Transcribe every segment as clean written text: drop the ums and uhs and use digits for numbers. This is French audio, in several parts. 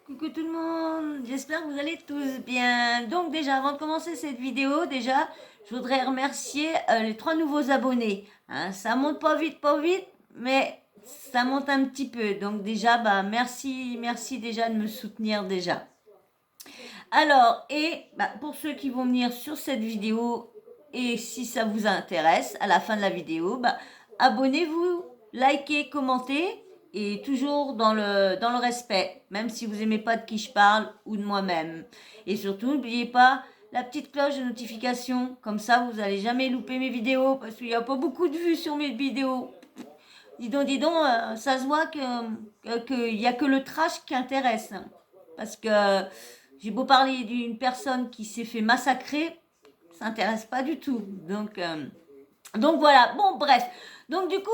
Coucou tout le monde, j'espère que vous allez tous bien. Donc déjà, avant de commencer cette vidéo, je voudrais remercier les 3 nouveaux abonnés. Hein, ça monte pas vite, mais ça monte un petit peu. Donc déjà, merci déjà de me soutenir déjà. Alors, pour ceux qui vont venir sur cette vidéo, et si ça vous intéresse, à la fin de la vidéo, abonnez-vous, likez, commentez, et toujours dans le respect, même si vous n'aimez pas de qui je parle ou de moi-même. Et surtout, n'oubliez pas la petite cloche de notification, comme ça vous n'allez jamais louper mes vidéos, parce qu'il n'y a pas beaucoup de vues sur mes vidéos. Dis donc, ça se voit qu'il n'y a que le trash qui intéresse. Hein. Parce que j'ai beau parler d'une personne qui s'est fait massacrer, ça n'intéresse pas du tout. Donc voilà, bon bref. Donc du coup,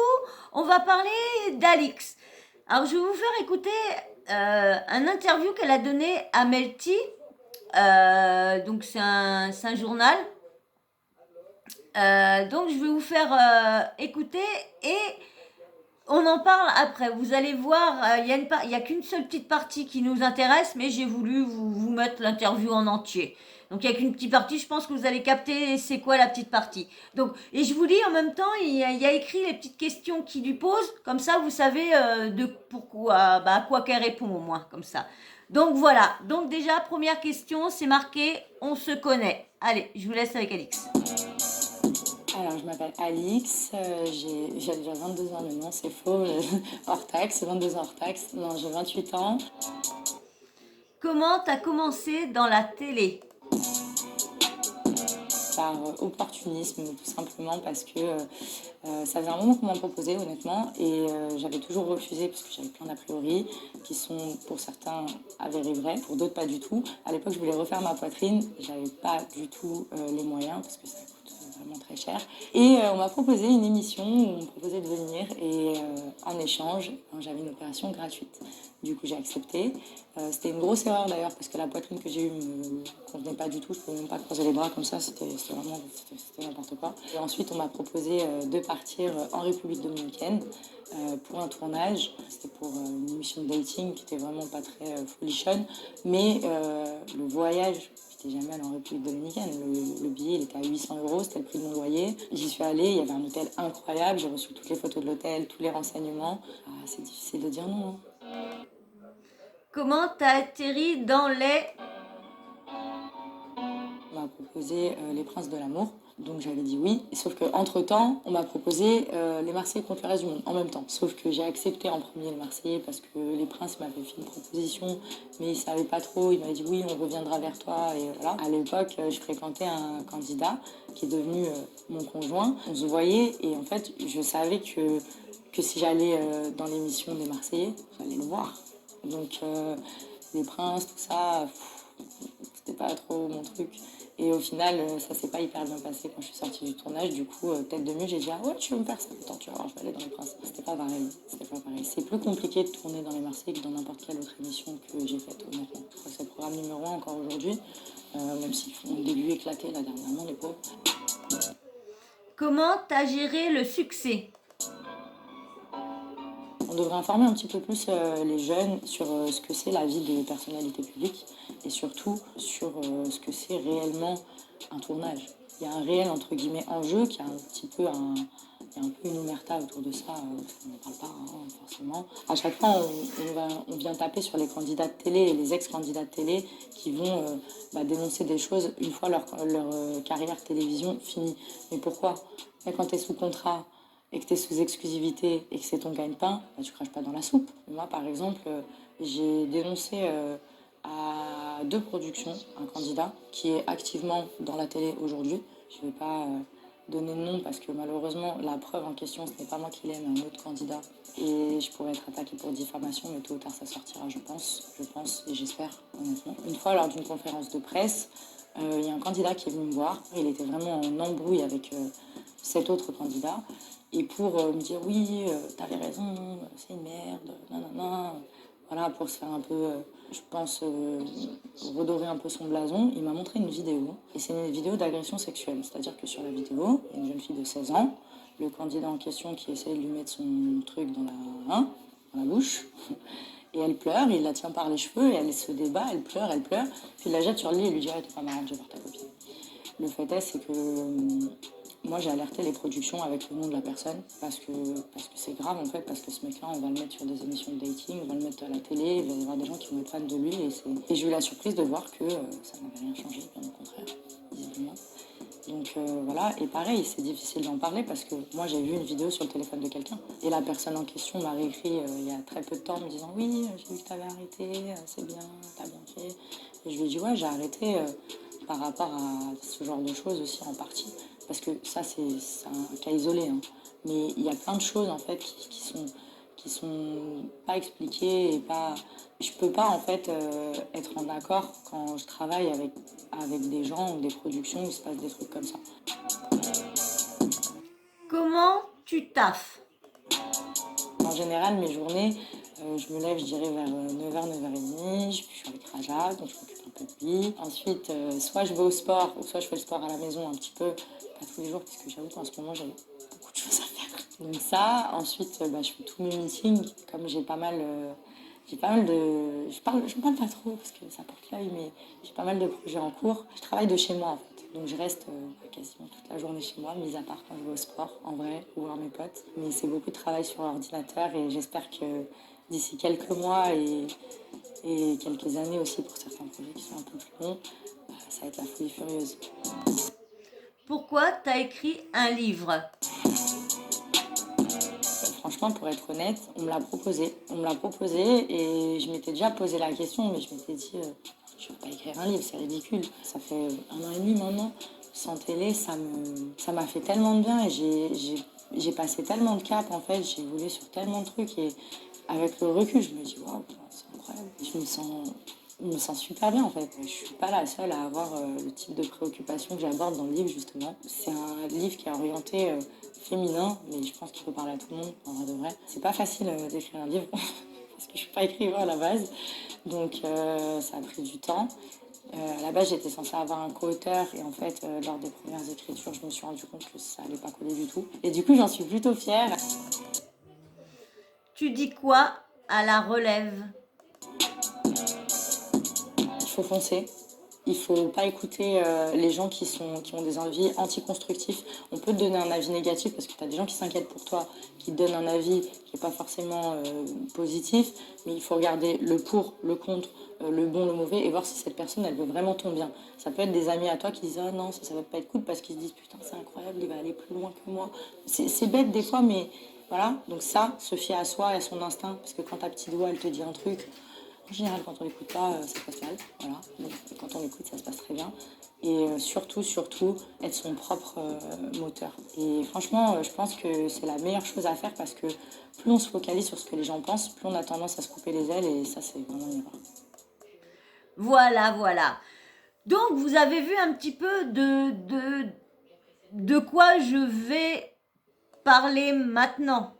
on va parler d'Alix. Alors je vais vous faire écouter un interview qu'elle a donné à Melty. Donc c'est un journal. Donc je vais vous faire écouter et on en parle après. Vous allez voir, il y a qu'une seule petite partie qui nous intéresse, mais j'ai voulu vous mettre l'interview en entier. Donc il n'y a qu'une petite partie, je pense que vous allez capter c'est quoi la petite partie. Donc, et je vous lis en même temps, il y a écrit les petites questions qu'il lui pose, comme ça vous savez de pourquoi, à quoi qu'elle répond au moins, comme ça. Donc voilà, donc déjà première question, c'est marqué, on se connaît. Allez, je vous laisse avec Alix. Alors, je m'appelle Alix, j'ai déjà 22 ans maintenant, c'est faux, hors taxe, 22 ans hors taxe. Non, j'ai 28 ans. Comment t'as commencé dans la télé? Par opportunisme, tout simplement parce que ça faisait un moment qu'on m'en proposait, honnêtement, et j'avais toujours refusé parce que j'avais plein d'a priori qui sont pour certains avérés vrais, pour d'autres pas du tout. À l'époque, je voulais refaire ma poitrine, j'avais pas du tout les moyens parce que ça coûte vraiment très cher. Et on m'a proposé une émission où on me proposait de venir et en échange, j'avais une opération gratuite. Du coup, j'ai accepté. C'était une grosse erreur d'ailleurs parce que la poitrine que j'ai eue me convenait pas du tout. Je pouvais même pas croiser les bras comme ça. C'était vraiment c'était n'importe quoi. Et ensuite, on m'a proposé de partir en République dominicaine pour un tournage. C'était pour une émission de dating qui était vraiment pas très folichonne. Mais le voyage, j'étais jamais allée en République dominicaine. Le billet, il était à 800 euros, c'était le prix de mon loyer. J'y suis allée, il y avait un hôtel incroyable. J'ai reçu toutes les photos de l'hôtel, tous les renseignements. Ah, c'est difficile de dire non. Hein. Comment t'as atterri dans les... On m'a proposé Les Princes de l'amour, donc j'avais dit oui. Sauf qu'entre-temps, on m'a proposé Les Marseillais contre le reste du monde en même temps. Sauf que j'ai accepté en premier Les Marseillais parce que Les Princes m'avaient fait une proposition, mais ils ne savaient pas trop. Ils m'avaient dit oui, on reviendra vers toi. Et voilà. À l'époque, je fréquentais un candidat qui est devenu mon conjoint. On se voyait et en fait, je savais que si j'allais dans l'émission des Marseillais, j'allais le voir. Donc, Les Princes, tout ça, c'était pas trop mon truc. Et au final, ça s'est pas hyper bien passé quand je suis sortie du tournage. Du coup, tête de mule, j'ai dit ah ouais, tu veux me faire ça? Attends, tu vas voir, je vais aller dans les Princes. C'était pas pareil. C'était pas pareil. C'est plus compliqué de tourner dans les Marseillais que dans n'importe quelle autre émission que j'ai faite, honnêtement. Je crois que c'est le programme numéro 1 encore aujourd'hui, même s'ils font des vues éclatées là dernièrement, les pauvres. Comment t'as géré le succès? On devrait informer un petit peu plus les jeunes sur ce que c'est la vie des personnalités publiques et surtout sur ce que c'est réellement un tournage. Il y a un réel entre guillemets enjeu qui a un petit peu il y a un peu une omerta autour de ça, on n'en parle pas hein, forcément. À chaque fois, on vient taper sur les candidats de télé et les ex-candidats de télé qui vont dénoncer des choses une fois leur carrière télévision finie. Mais pourquoi? Et quand tu es sous contrat, et que tu es sous exclusivité et que c'est ton gagne-pain, tu craches pas dans la soupe. Moi, par exemple, j'ai dénoncé à 2 productions un candidat qui est activement dans la télé aujourd'hui. Je ne vais pas donner de nom parce que malheureusement, la preuve en question, ce n'est pas moi qui l'ai, mais un autre candidat. Et je pourrais être attaquée pour diffamation, mais tôt ou tard, ça sortira, je pense et j'espère, honnêtement. Une fois, lors d'une conférence de presse, il y a un candidat qui est venu me voir. Il était vraiment en embrouille avec cet autre candidat. Et pour me dire oui, t'avais raison, c'est une merde, nanana. Voilà, pour se faire un peu, je pense, redorer un peu son blason, il m'a montré une vidéo. Et c'est une vidéo d'agression sexuelle. C'est-à-dire que sur la vidéo, il y a une jeune fille de 16 ans, le candidat en question qui essaie de lui mettre son truc dans la bouche. Et elle pleure, il la tient par les cheveux et elle se débat, elle pleure, puis il la jette sur le lit et lui dit « t'es pas marrante, je vais voir ta copine ». Le fait est, c'est que moi j'ai alerté les productions avec le nom de la personne parce que c'est grave en fait, parce que ce mec-là, on va le mettre sur des émissions de dating, on va le mettre à la télé, il va y avoir des gens qui vont être fans de lui et j'ai eu la surprise de voir que ça n'avait rien changé, bien au contraire, visiblement. Donc voilà, et pareil, c'est difficile d'en parler parce que moi j'ai vu une vidéo sur le téléphone de quelqu'un et la personne en question m'a réécrit il y a très peu de temps en me disant oui, j'ai vu que t'avais arrêté, c'est bien, t'as bien fait. Et je lui ai dit ouais, j'ai arrêté par rapport à ce genre de choses aussi en partie parce que ça c'est un cas isolé, hein. Mais il y a plein de choses en fait qui sont pas expliquées et pas. Je peux pas en fait être en accord quand je travaille avec des gens ou des productions où il se passe des trucs comme ça. Comment tu taffes? En général, mes journées, je me lève, je dirais vers 9h, 9h30, je suis avec Raja, donc je m'occupe un peu de lui. Ensuite, soit je vais au sport, ou soit je fais le sport à la maison un petit peu, pas tous les jours, parce que j'avoue qu'en ce moment, j'ai beaucoup de choses à faire. Donc ça, ensuite, je fais tous mes meetings, comme j'ai pas mal de... Je parle pas trop parce que ça porte l'œil, mais j'ai pas mal de projets en cours. Je travaille de chez moi en fait. Donc je reste quasiment toute la journée chez moi, mis à part quand je vais au sport, en vrai, ou voir mes potes. Mais c'est beaucoup de travail sur l'ordinateur et j'espère que d'ici quelques mois et quelques années aussi pour certains projets qui sont un peu plus longs, ça va être la folie furieuse. Pourquoi t'as écrit un livre? Franchement, pour être honnête, on me l'a proposé. On me l'a proposé et je m'étais déjà posé la question, mais je m'étais dit, je ne vais pas écrire un livre, c'est ridicule. Ça fait 1 an et demi maintenant, sans télé, ça m'a fait tellement de bien et j'ai passé tellement de caps, en fait, j'ai évolué sur tellement de trucs et avec le recul, je me dis, waouh, c'est incroyable. Je me sens super bien en fait. Je suis pas la seule à avoir le type de préoccupation que j'aborde dans le livre justement. C'est un livre qui est orienté féminin, mais je pense qu'il peut parler à tout le monde en vrai de vrai. C'est pas facile d'écrire un livre parce que je suis pas écrivain à la base, donc ça a pris du temps. À la base, j'étais censée avoir un co-auteur et en fait, lors des premières écritures, je me suis rendu compte que ça allait pas coller du tout. Et du coup, j'en suis plutôt fière. Tu dis quoi à la relève? Il faut foncer. Il faut pas écouter les gens qui ont des avis anti-constructifs. On peut te donner un avis négatif parce que tu as des gens qui s'inquiètent pour toi, qui te donnent un avis qui n'est pas forcément positif, mais il faut regarder le pour, le contre, le bon, le mauvais et voir si cette personne, elle veut vraiment ton bien. Ça peut être des amis à toi qui disent « Ah non, ça va pas être cool » parce qu'ils se disent « Putain, c'est incroyable, il va aller plus loin que moi ». C'est bête des fois, mais voilà. Donc ça, se fier à soi et à son instinct parce que quand ta petite voix, elle te dit un truc, en général, quand on n'écoute pas, ça passe mal. Voilà. Donc, quand on écoute, ça se passe très bien. Et surtout, être son propre moteur. Et franchement, je pense que c'est la meilleure chose à faire parce que plus on se focalise sur ce que les gens pensent, plus on a tendance à se couper les ailes et ça, c'est vraiment une erreur. Voilà, voilà. Donc, vous avez vu un petit peu de quoi je vais parler maintenant.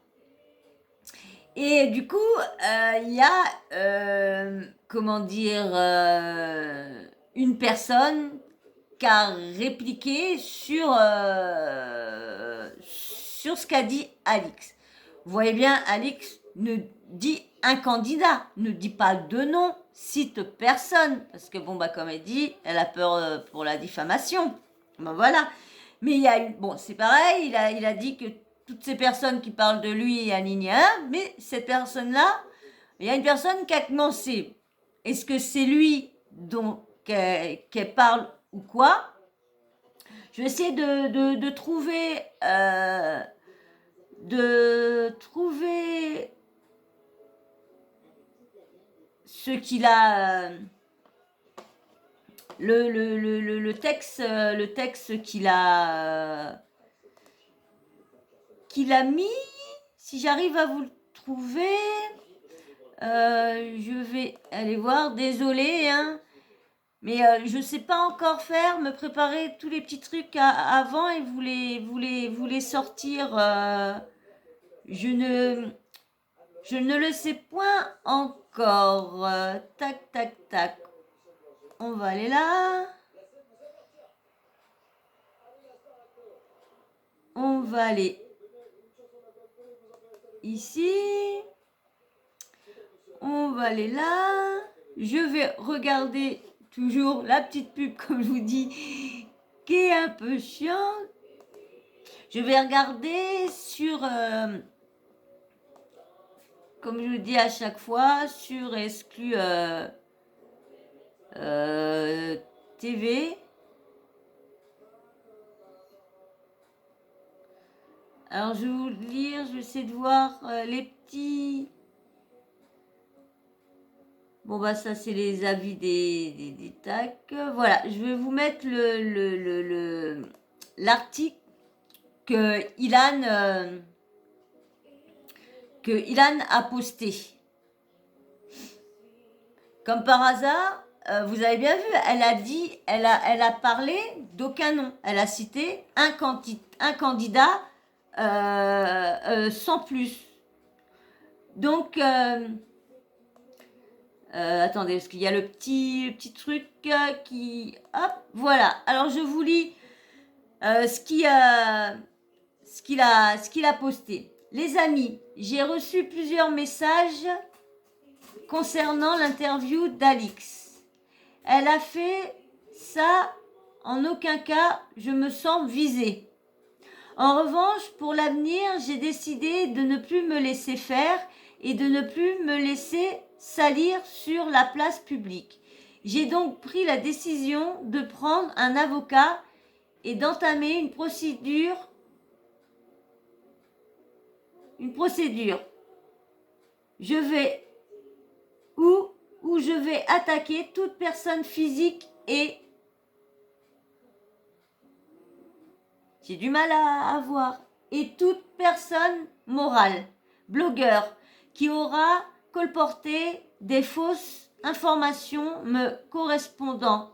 Et du coup, il y a, comment dire, une personne qui a répliqué sur ce qu'a dit Alix. Vous voyez bien, Alix ne dit un candidat, ne dit pas de nom, cite personne, parce que bon, bah, comme elle dit, elle a peur pour la diffamation. Ben voilà. Mais il y a eu, bon, c'est pareil, il a dit que toutes ces personnes qui parlent de lui, mais cette personne-là, il y a une personne qui a commencé. Est-ce que c'est lui qu'elle parle ou quoi? Je vais essayer de trouver ce qu'il a, le texte qu'il a mis. Si j'arrive à vous le trouver, je vais aller voir. Désolée, hein. Mais je ne sais pas encore faire, me préparer tous les petits trucs avant et vous les sortir. Je ne le sais point encore. Tac, tac, tac. On va aller là. On va aller ici. on va aller là. Je vais regarder toujours la petite pub, comme je vous dis, qui est un peu chiante. Je vais regarder sur, comme je vous dis à chaque fois, sur Exclu TV. Alors, je vais vous lire, je vais essayer de voir les petits... Bon, bah ça, c'est les avis des tacs. Voilà, je vais vous mettre l'article que Ilan a posté. Comme par hasard, vous avez bien vu, elle a dit, elle a parlé d'aucun nom. Elle a cité un candidat sans plus. Donc, attendez, parce qu'il y a le petit truc qui... Hop, voilà. Alors, je vous lis ce qu'il a posté. Les amis, j'ai reçu plusieurs messages concernant l'interview d'Alix. Elle a fait ça, en aucun cas, je me sens visée. En revanche, pour l'avenir, j'ai décidé de ne plus me laisser faire et de ne plus me laisser salir sur la place publique. J'ai donc pris la décision de prendre un avocat et d'entamer une procédure. Je vais où je vais attaquer toute personne physique et j'ai du mal à voir et toute personne morale, blogueur, qui aura colporté des fausses informations me correspondant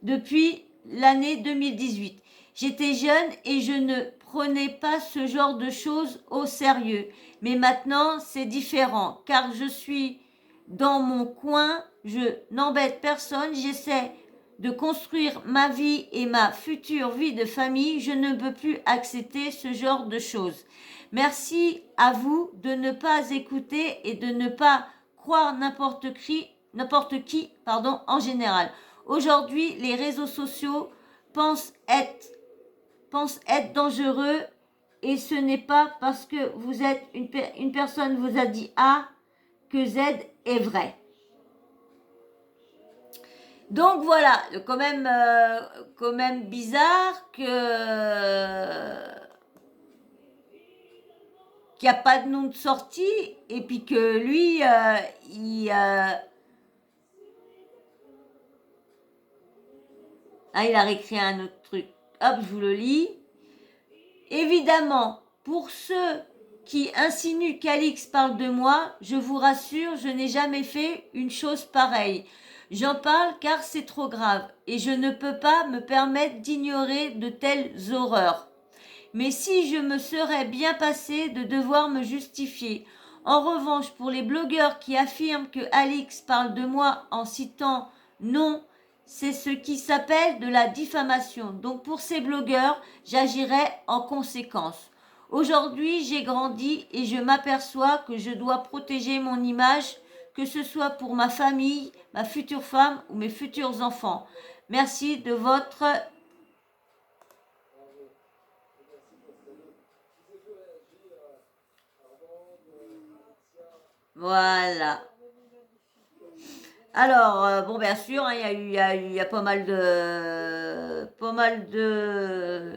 depuis l'année 2018. J'étais jeune et je ne prenais pas ce genre de choses au sérieux. Mais maintenant, c'est différent car je suis dans mon coin, je n'embête personne, j'essaie de construire ma vie et ma future vie de famille. Je ne peux plus accepter ce genre de choses. Merci à vous de ne pas écouter et de ne pas croire n'importe qui, en général. Aujourd'hui, les réseaux sociaux pensent être dangereux et ce n'est pas parce que vous êtes une personne vous a dit A que Z est vrai. Donc voilà, quand même bizarre qu'il n'y a pas de nom de sortie et puis que lui, il a réécrit un autre truc. Hop, je vous le lis. Évidemment, pour ceux qui insinuent qu'Alix parle de moi, je vous rassure, je n'ai jamais fait une chose pareille. J'en parle car c'est trop grave et je ne peux pas me permettre d'ignorer de telles horreurs. Mais si je me serais bien passé de devoir me justifier. En revanche, pour les blogueurs qui affirment que Alix parle de moi en citant non, c'est ce qui s'appelle de la diffamation. Donc pour ces blogueurs, j'agirai en conséquence. Aujourd'hui, j'ai grandi et je m'aperçois que je dois protéger mon image, que ce soit pour ma famille, ma future femme ou mes futurs enfants. Merci de votre... Voilà. Alors, bon, bien sûr, hein, il y a pas mal de...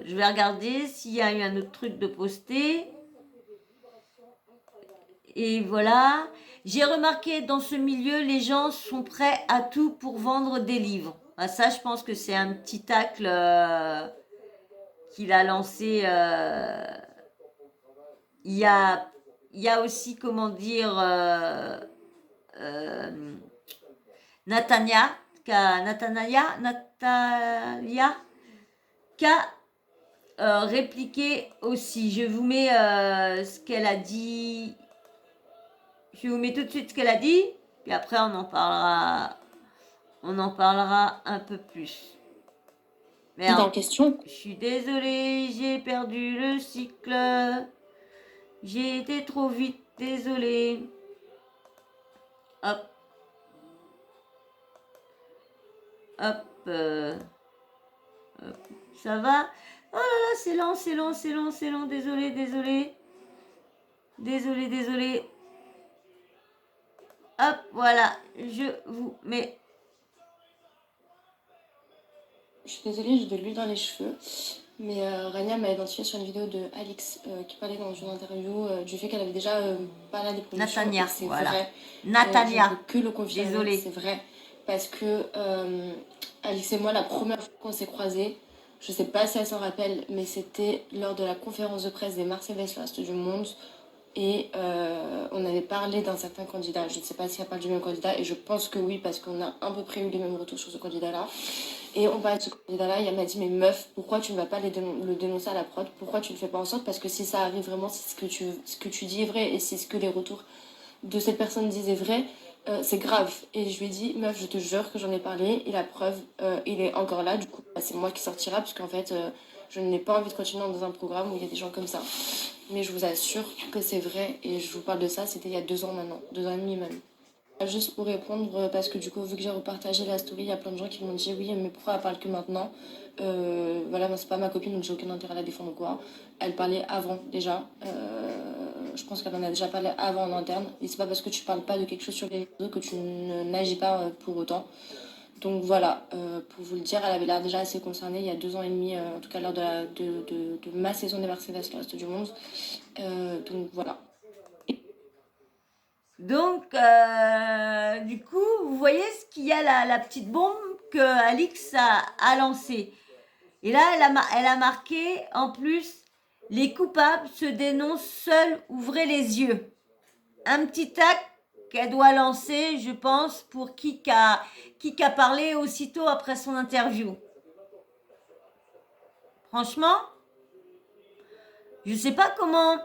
Je vais regarder s'il y a eu un autre truc de posté. Et voilà. J'ai remarqué dans ce milieu, les gens sont prêts à tout pour vendre des livres. Ah, ça, je pense que c'est un petit tacle qu'il a lancé. Il y a aussi, comment dire... Natalia qui a répliqué aussi. Je vous mets ce qu'elle a dit. Je vous mets tout de suite ce qu'elle a dit. Puis après, on en parlera un peu plus. Merde. Dans question. Je suis désolée, j'ai perdu le cycle. J'ai été trop vite, désolée. hop, hop, ça va? Oh là là, c'est lent, c'est lent, c'est lent, c'est lent, désolé, désolé. Désolé, désolé. Hop, voilà, je vous mets. Je suis désolée, j'ai de l'huile dans les cheveux. Mais Rania m'a identifié sur une vidéo de Alix qui parlait dans une interview du fait qu'elle avait déjà parlé à des productions. Natania, Et c'est voilà. vrai. Je ne Natania, peux que le confirmer. désolée. C'est vrai. Parce que Alix et moi, la première fois qu'on s'est croisés, je sais pas si elle s'en rappelle, mais c'était lors de la conférence de presse des Mercedes le reste du monde. Et on avait parlé d'un certain candidat. Je ne sais pas si elle parle du même candidat. Et je pense que oui, parce qu'on a à peu près eu les mêmes retours sur ce candidat-là. Et on parlait de ce candidat-là, et elle m'a dit, mais meuf, pourquoi tu ne vas pas le dénoncer à la prod? Pourquoi tu ne le fais pas en sorte? Parce que si ça arrive vraiment, si ce que tu dis est vrai, et si ce que les retours de cette personne disent est vrai, c'est grave. Et je lui ai dit, meuf, je te jure que j'en ai parlé, et la preuve, il est encore là. Du coup, bah, c'est moi qui sortira, parce qu'en fait, je n'ai pas envie de continuer dans un programme où il y a des gens comme ça. Mais je vous assure que c'est vrai, et je vous parle de ça, c'était il y a 2 ans maintenant, 2 ans et demi même. Juste pour répondre, parce que du coup, vu que j'ai repartagé la story, il y a plein de gens qui m'ont dit oui, mais pourquoi elle parle que maintenant? Voilà, moi c'est pas ma copine, donc j'ai aucun intérêt à la défendre ou quoi. Elle parlait avant déjà. Je pense qu'elle en a déjà parlé avant en interne. Et c'est pas parce que tu parles pas de quelque chose sur les réseaux que tu n'agis pas pour autant. Donc voilà, pour vous le dire, elle avait l'air déjà assez concernée il y a 2 ans et demi, en tout cas lors de ma saison des Mercedes, le reste du monde. Donc voilà. Donc, du coup, vous voyez ce qu'il y a la petite bombe que Alix a lancée. Et là, elle a marqué, en plus, les coupables se dénoncent seuls, ouvrez les yeux. Un petit acte qu'elle doit lancer, je pense, pour qui a parlé aussitôt après son interview. Franchement, je sais pas comment.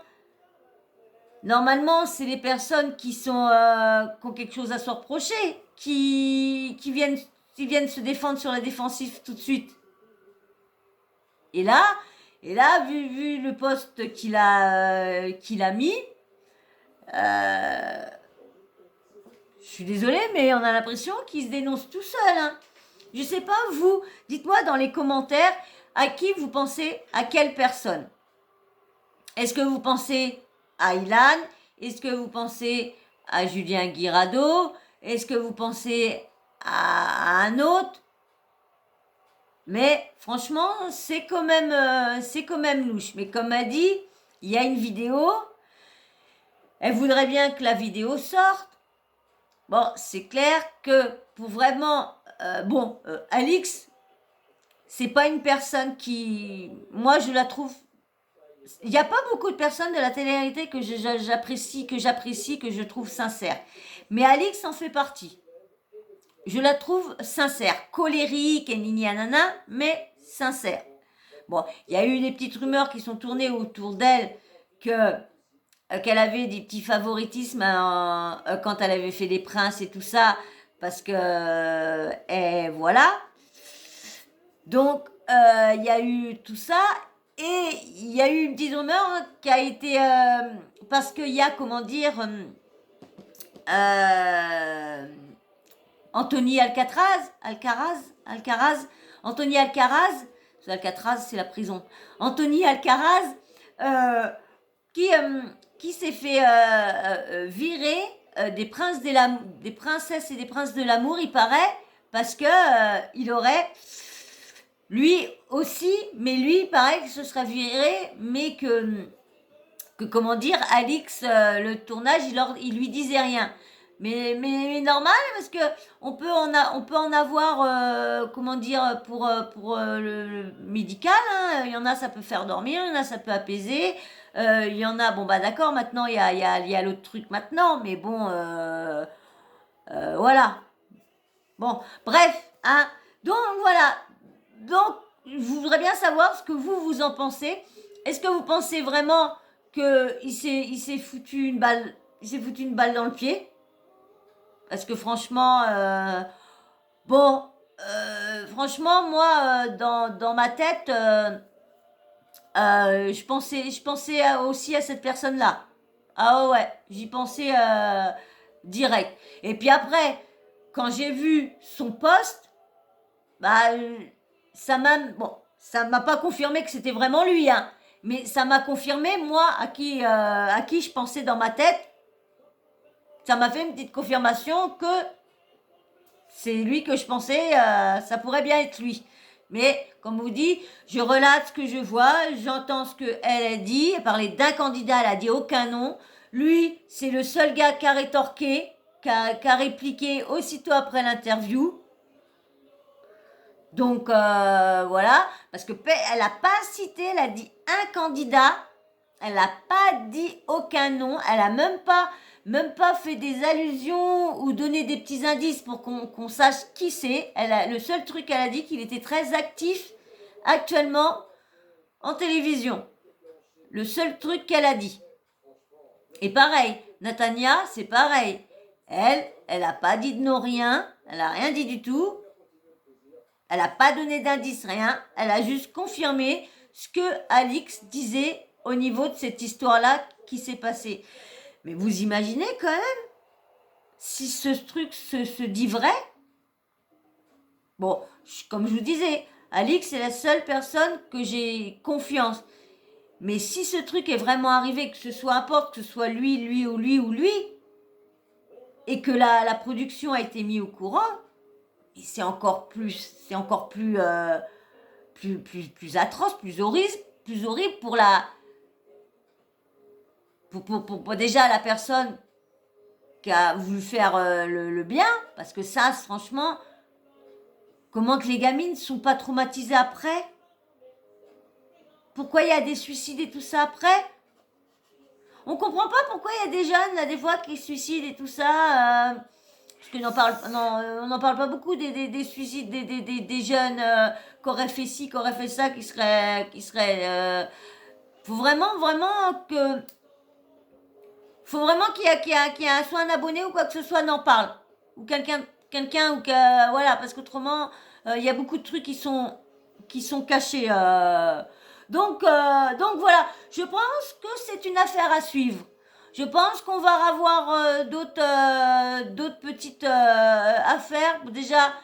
Normalement, c'est les personnes qui ont quelque chose à se reprocher, qui viennent se défendre sur la défensive tout de suite. Et là, vu le poste qu'il a mis, je suis désolée, mais on a l'impression qu'il se dénonce tout seul. Hein. Je sais pas, vous, dites-moi dans les commentaires à qui vous pensez, à quelle personne. Est-ce que vous pensez à Ilan? Est-ce que vous pensez à Julien Guirado? Est-ce que vous pensez à un autre? Mais franchement, c'est quand même louche. Mais comme a dit, il y a une vidéo. Elle voudrait bien que la vidéo sorte. Bon, c'est clair que pour vraiment... Alix, c'est pas une personne qui... Moi, je la trouve... Il n'y a pas beaucoup de personnes de la télé-réalité que j'apprécie, que je trouve sincère. Mais Alix en fait partie. Je la trouve sincère, colérique et nini anana, mais sincère. Bon, il y a eu des petites rumeurs qui sont tournées autour d'elle qu'elle avait des petits favoritismes quand elle avait fait des princes et tout ça, parce que et voilà. Donc il y a eu tout ça et il y a eu une petite rumeur qui a été parce qu'il y a comment dire Anthony Alcaraz, Anthony Alcaraz, Alcatraz c'est la prison. Anthony Alcaraz qui s'est fait virer des princesses et des princes de l'amour, il paraît, parce que il aurait lui aussi, mais lui il paraît que ce serait viré, mais que comment dire, Alix, le tournage, il lui disait rien. Mais normal, parce que on peut en avoir, comment dire, pour le médical. Hein. Il y en a, ça peut faire dormir, il y en a, ça peut apaiser. Il y en a, bon bah d'accord, maintenant il y a l'autre truc maintenant, mais bon, voilà. Bon, bref, hein. Donc voilà. Donc, je voudrais bien savoir ce que vous en pensez. Est-ce que vous pensez vraiment qu'il s'est foutu une balle dans le pied? Parce que franchement, franchement, moi, dans ma tête, je pensais aussi à cette personne-là. Ah ouais, j'y pensais direct. Et puis après, quand j'ai vu son post, bah, ça m'a pas confirmé que c'était vraiment lui, hein. Mais ça m'a confirmé, moi, à qui je pensais dans ma tête. Ça m'a fait une petite confirmation que c'est lui que je pensais, ça pourrait bien être lui. Mais, comme vous dit, je relate ce que je vois, j'entends ce qu'elle a dit. Elle parlait d'un candidat, elle a dit aucun nom. Lui, c'est le seul gars qui a rétorqué, qui a répliqué aussitôt après l'interview. Donc, voilà. Parce que elle n'a pas cité, elle a dit un candidat. Elle n'a pas dit aucun nom. Elle n'a même pas fait des allusions ou donné des petits indices pour qu'on sache qui c'est. Le seul truc qu'elle a dit, qu'il était très actif actuellement en télévision. Le seul truc qu'elle a dit. Et pareil, Natania, c'est pareil. Elle n'a pas dit de non rien. Elle n'a rien dit du tout. Elle n'a pas donné d'indice, rien. Elle a juste confirmé ce que Alix disait au niveau de cette histoire-là qui s'est passée. Mais vous imaginez quand même, si ce truc se dit vrai, bon, comme je vous disais, Alix est la seule personne que j'ai confiance. Mais si ce truc est vraiment arrivé, que ce soit importe, que ce soit lui ou lui, et que la production a été mise au courant, et c'est encore plus atroce, plus horrible pour déjà la personne qui a voulu faire le bien, parce que ça, franchement, comment que les gamines ne sont pas traumatisées après? Pourquoi il y a des suicides et tout ça après? On comprend pas pourquoi il y a des jeunes, là, des fois, qui se suicident et tout ça. Parce qu'on n'en parle pas beaucoup des suicides des jeunes qui auraient fait ci, qui auraient fait ça, qui seraient faut vraiment qu'il y ait soit un abonné ou quoi que ce soit n'en parle, ou quelqu'un ou que voilà, parce qu'autrement il y a beaucoup de trucs qui sont cachés. Donc voilà, je pense que c'est une affaire à suivre. Je pense qu'on va avoir d'autres petites affaires. Déjà,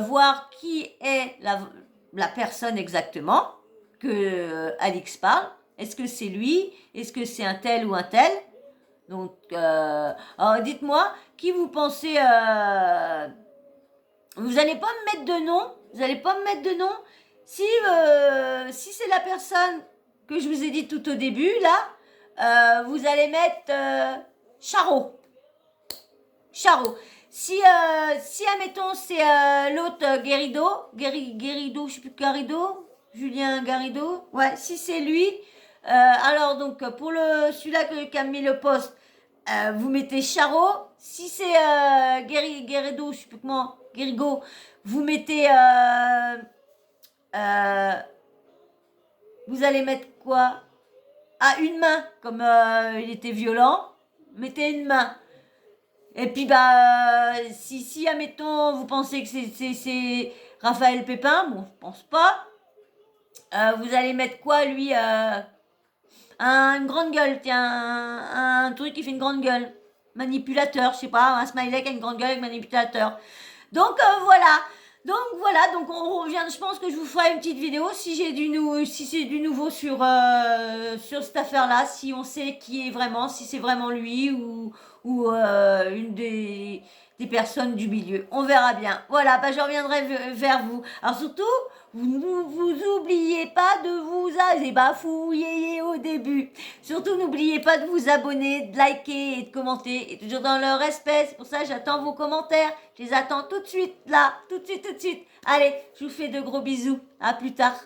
voir qui est la personne exactement que Alix parle. Est-ce que c'est lui? Est-ce que c'est un tel ou un tel? Donc, alors dites-moi, qui vous pensez... vous n'allez pas me mettre de nom? Vous n'allez pas me mettre de nom? Si c'est la personne que je vous ai dit tout au début, là, vous allez mettre Charo. Charo. Si admettons, c'est l'autre Guérido, je sais plus, Garrido, Julien Garrido. Ouais, si c'est lui, alors donc, pour celui-là qui a mis le poste, vous mettez Charo. Si c'est Guérido, je sais plus comment, Guérigo, vous mettez... vous allez mettre quoi? Ah, une main, comme il était violent, mettez une main. Et puis si admettons vous pensez que c'est Raphaël Pépin, bon je pense pas. Vous allez mettre quoi lui? Une grande gueule, tiens, un truc qui fait une grande gueule, manipulateur, je sais pas, un smiley qui a une grande gueule avec manipulateur. Donc voilà, donc on revient. Je pense que je vous ferai une petite vidéo si c'est du nouveau sur cette affaire-là, si on sait qui est vraiment, si c'est vraiment lui ou une des personnes du milieu. On verra bien. Voilà, je reviendrai vers vous. Alors surtout, vous oubliez pas de vous bafouiller au début. Surtout, n'oubliez pas de vous abonner, de liker et de commenter. Et toujours dans le respect. C'est pour ça que j'attends vos commentaires. Je les attends tout de suite, là. Tout de suite. Allez, je vous fais de gros bisous. À plus tard.